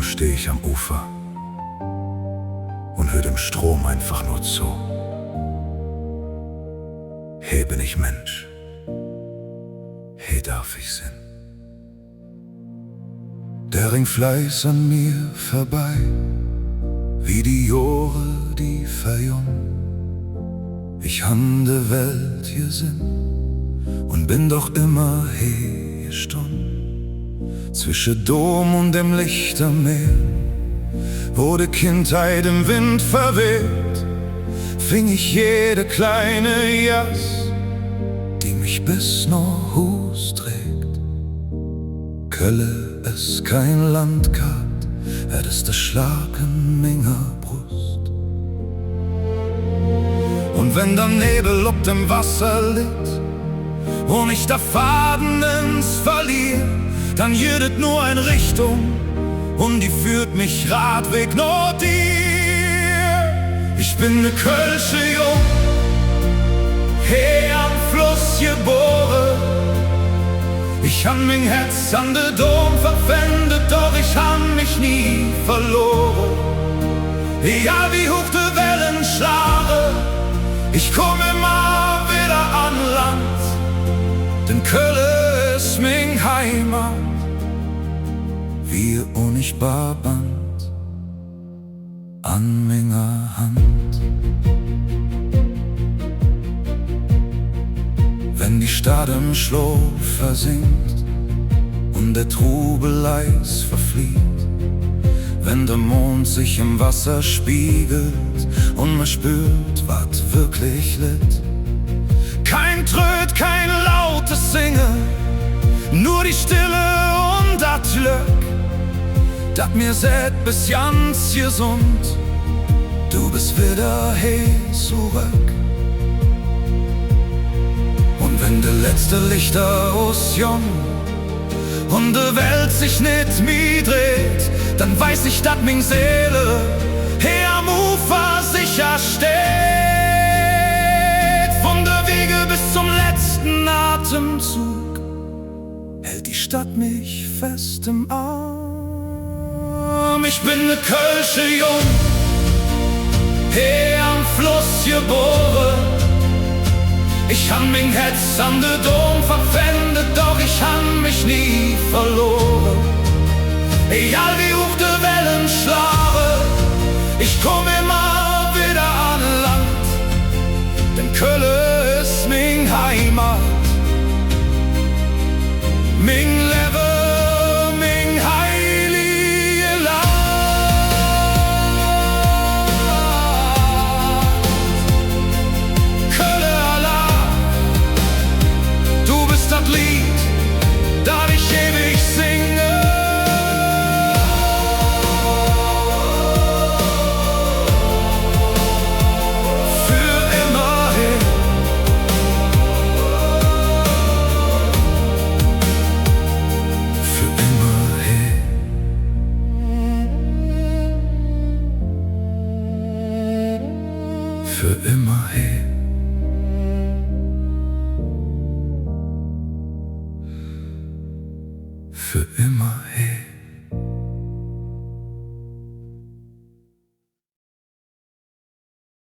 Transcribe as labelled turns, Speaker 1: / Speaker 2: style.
Speaker 1: Uhr steh ich am Ufer und hör dem Strom einfach nur zu. Hey, bin ich Mensch? Hey, darf ich Sinn? Der ringt Fleiß an mir vorbei, wie die Jahre, die verjungen. Ich han de Welt hier Sinn und bin doch immer hier stumm. Zwischen Dom und dem Lichtermeer, wo die Kindheit im Wind verweht, fing ich jede kleine Jas, die mich bis nach Hus trägt. Kölle es kein Landkart, ist der Schlag in meiner Brust. Und wenn der Nebel ob dem Wasser liegt und ich der Faden ins verlier, dann jüdet nur eine Richtung und die führt mich Radweg nur dir. Ich bin ne Kölsche Jung, her am Fluss geboren. Ich han mein Herz an de Dom verpfändet, doch ich han mich nie verloren. Egal wie hoch de Wellen schlagen, ich komm immer wieder an Land, denn Kölle ist mein Heimat, wie unsichtbar Band an meiner Hand. Wenn die Stadt im Schlaf versinkt und der Trubel Eis verflieht, wenn der Mond sich im Wasser spiegelt und man spürt, was wirklich litt. Kein Tröd, kein lautes Singen, nur die Stille und das Glück, dat mir sät bis ganz gesund, du bist wieder hey zurück. Und wenn de letzte Lichter ausjong und de Welt sich nicht mehr dreht, dann weiß ich, dat min Seele hier am Ufer sicher steht. Von der Wiege bis zum letzten Atemzug hält die Stadt mich fest im Arm. Ich bin ne Kölsche Jung, hier am Fluss geboren. Ich han mein Herz an de Dom verpfändet, doch ich han mich nie verloren. Egal wie hoch de Wellen schlagen, ich komm immer wieder an Land, denn Kölle ist mein Heimat, mein Leben, mein heilige Land. Kölle Allah, du bist das Lied, das ich ewig singe. Für immer hey. Für immer hey.